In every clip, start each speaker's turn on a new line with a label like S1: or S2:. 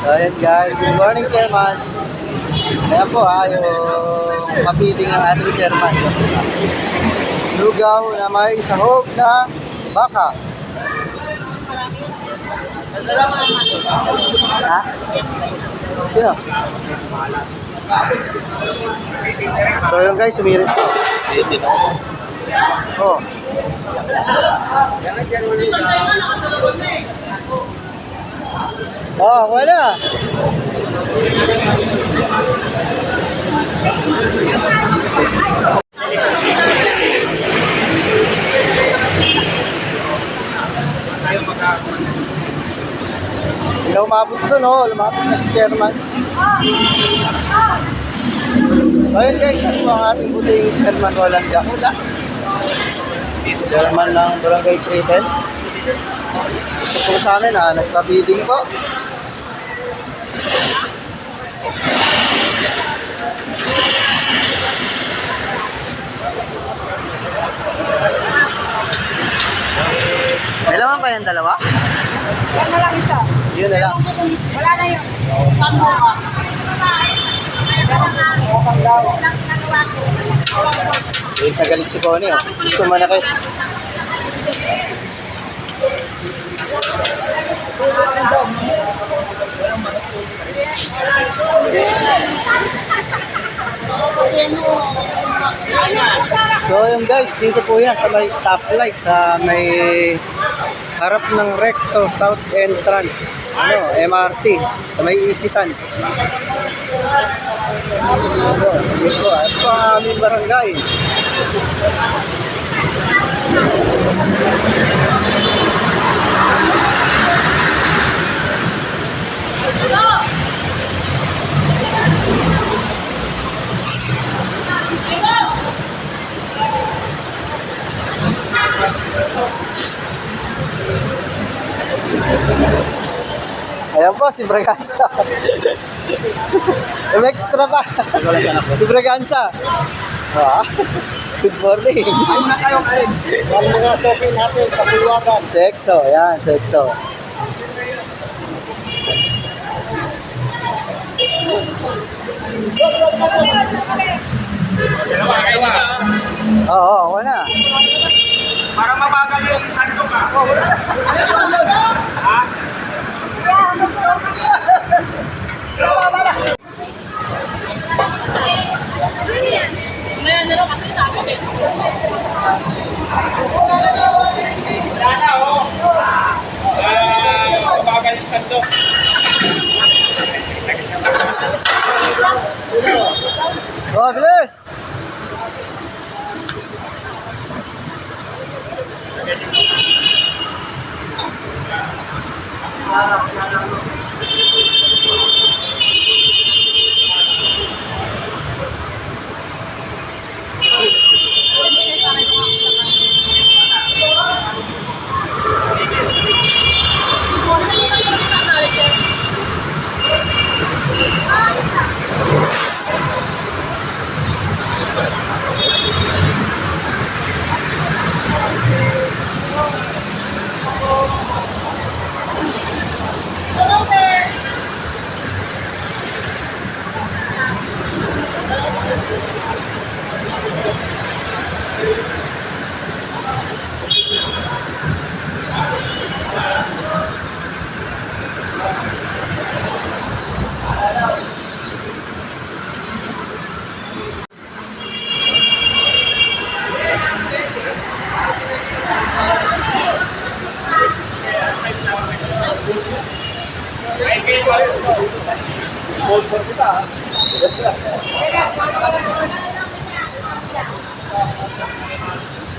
S1: So, ayan guys, good morning chairman. Ayan po yung mapiting ng ating chairman. Lugaw na may sahog na baka. Ha? Sino? So yun guys, sumirit po. Oh. Oh, wala. Hindi na umabot doon, oh. Lumapit na si chairman. Ayun guys, ano po ang ating buting chairman walang dakula? Chairman ng Barangay Tritel. Ito po sa amin, nagpa-bidding po. May laman pa yung dalawa?
S2: Yan na lang isa.
S1: Yun na lang.
S2: Wala na yun. Paano ka?
S1: Wait, nagalit si Connie, oh. Ito manakit. So yun guys, dito po yan sa may stoplight, sa may harap ng Recto South Entrance, MRT, sa may Isitan. Ito ang aming barangay. Ayan po, si Braganza. May extra pa. Si Braganza. Good morning.
S3: Ano na tayo kain?
S1: Ang mga token natin sa Bulwagan. Sexo, yan, sexo.
S3: Dalawa.
S1: Oo, wala.
S3: Para mabagal yung sando ka. Ha? Wala na, oh. Mabagal yung sando.
S1: Oh, bilis!
S3: Sponsor kita.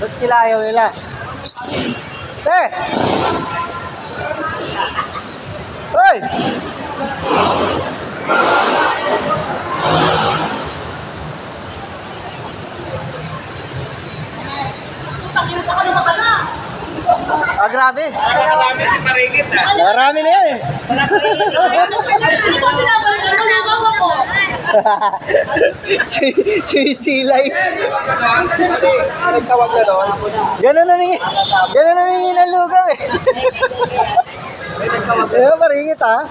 S1: Ba't sila ayaw nila? Eh! Hoy! Ah, grabe.
S3: Marami si Maringit, ha?
S1: Marami na yan eh. si Silay.
S3: Nagtawag na doon.
S1: Ganun namingi ng lugaw eh. Maringit ha.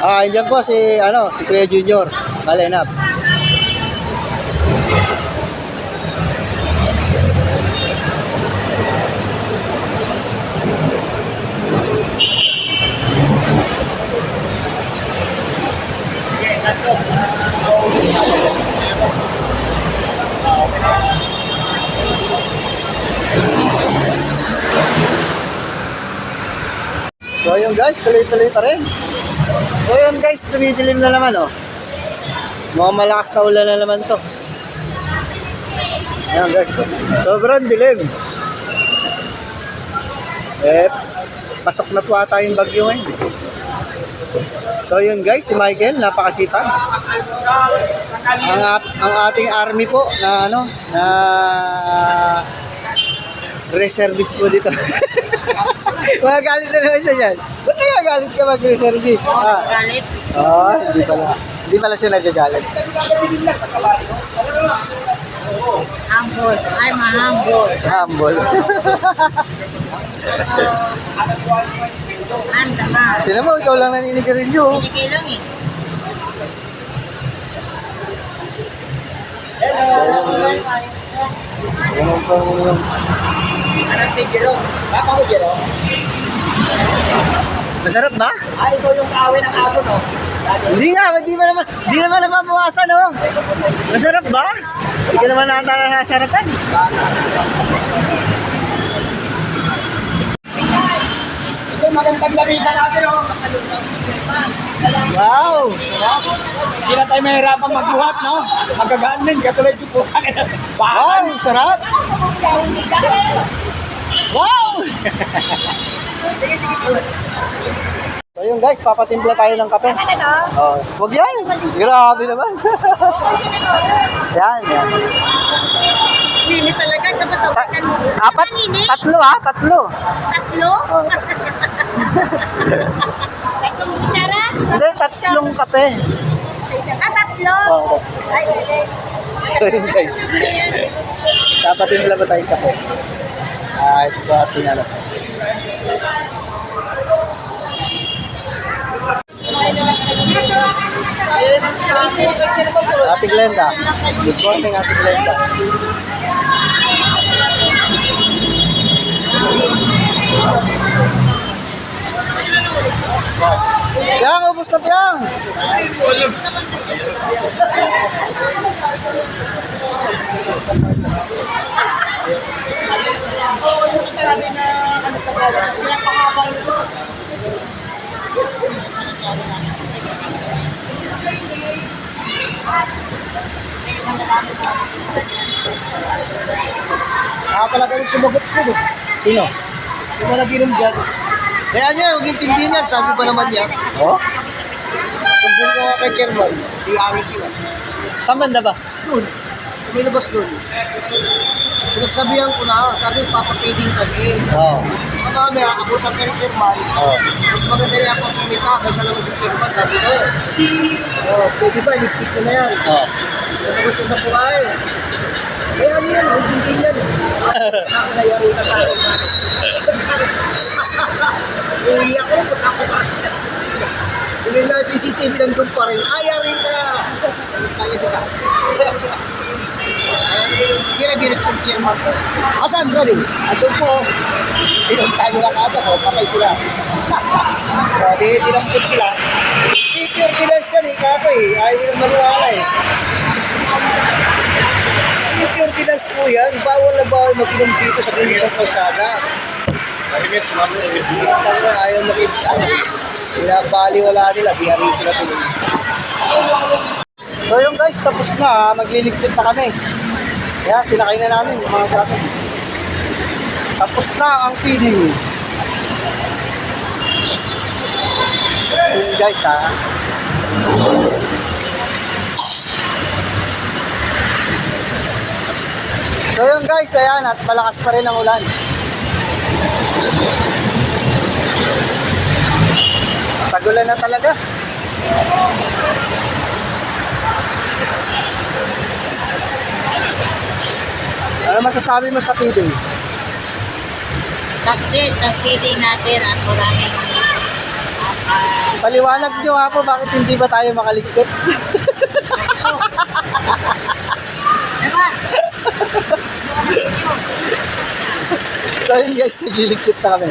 S1: Andyan po si Kuya Junior, Malenap.
S3: Okay, Santo.
S1: So yun guys, tuloy-tuloy pa rin. So yun guys, tumidilim na naman oh. Mukhang malakas na ulan na naman to. Ayan guys, sobrang dilim. Pasok na po ata yung bagyo ngayon. So yun guys, si Michael, napakasipag. Ang ating army po na reservist po dito. Magagalit na naman siya dyan. Ba't nagagalit ka mag-reservist?
S2: Galit.
S1: Hindi pala. Hindi pala siya nagagalit.
S2: Humble. I'm a humble.
S1: Humble.
S2: Anda na.
S1: Tinan mo, ikaw lang naninigarilyo.
S2: Hindi lang eh.
S1: Ganun pa mo.
S3: Anong tigiro? Baka ko giro?
S1: Masarap ba?
S3: Ay, ito yung kaawin ng aso, no?
S1: Hindi naman nababawasan, oh. Masarap ba? Hindi ka naman nata nasasarapan.
S3: Ito yung magandang labisa natin, oh.
S1: Wow!
S3: Hindi na tayo mahirapan magbuhat, no? Magagaan din, katulad yung putang.
S1: Wow! Sarap! Wow! So yun guys, papatimpla tayo ng kape. Oh, wag yan. Grabe naman. Yan.
S2: Nini talaga.
S1: Apat? Tatlo.
S2: Tatlo?
S1: Oh.
S2: Tatlong kutsara?
S1: Hindi, tatlong kape.
S2: Tatlo?
S1: Oh.
S2: Ay, okay.
S1: So yun guys. Papatimpla ba tayong kape? Ito po ating ano. Ate Glenda. Good morning, Ate Glenda. Yang, ubos na piyang.
S4: Pala kami sumagot ko.
S1: Sino?
S4: Yung mga naginom dyan. Kaya niya, huwag intindi niya. Sabi pa naman niya.
S1: Oh?
S4: Sumbong ko kay chairman. Di ari sila.
S1: Saan banda ba?
S4: Doon. Lumilabas doon. Pinagsabihan ko na, sabi papapiting kami.
S1: Oo.
S4: Mamaya, abutan ka ni chairman.
S1: Oo.
S4: Mas maganda rin ako sumita. Kaysa naman si chairman. Sabi ko, pwede ba? Iligpit ko na yan.
S1: Oo.
S4: Nakagot siya sa buhay. Kaya ano yan, intindi niyan. Ako nayari ka sa akin. Uwi ako rin, putak sa bakit. Hindi na CCTV nandun pa rin. Ayari ka! Kaya ka. Hindi na direksyon chairman ko. Asan, Brody? Andun po. Pinuntahan nila kagad, patay sila. Dinampot sila. Security lang siya ni Kako eh. Ayaw nilang maniwala eh. Security lang po yan. Bawal na bawal mag-inom dito sa gilid ng kalsada. Ayaw makita. Pinabali wala nila. Biyari sila tuloy.
S1: So yung guys, tapos na. Magliligpit na kami. Kaya sinakay na namin yung mga gamit. Tapos na ang feeding. Yun guys ha. So yun guys, ayan at malakas pa rin ang ulan. Tagulan na talaga. Ano masasabi mo sa feeding?
S2: success ang feeding natin at maraming
S1: Paliwanag nyo nga po bakit hindi ba tayo makaligpit?
S2: naman.
S1: So yun guys, nagliligpit na kami.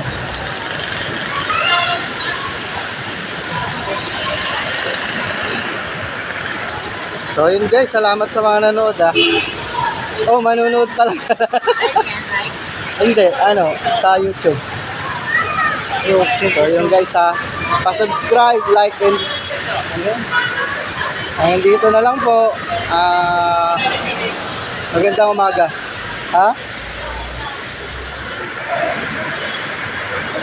S1: So yun guys, salamat sa mga nanood ah. Oh, manunood pa lang. Hindi, ano, sa YouTube. So yun guys ha, pa-subscribe, like, and ano? Hanggang dito na lang po. Magandang umaga. Ha?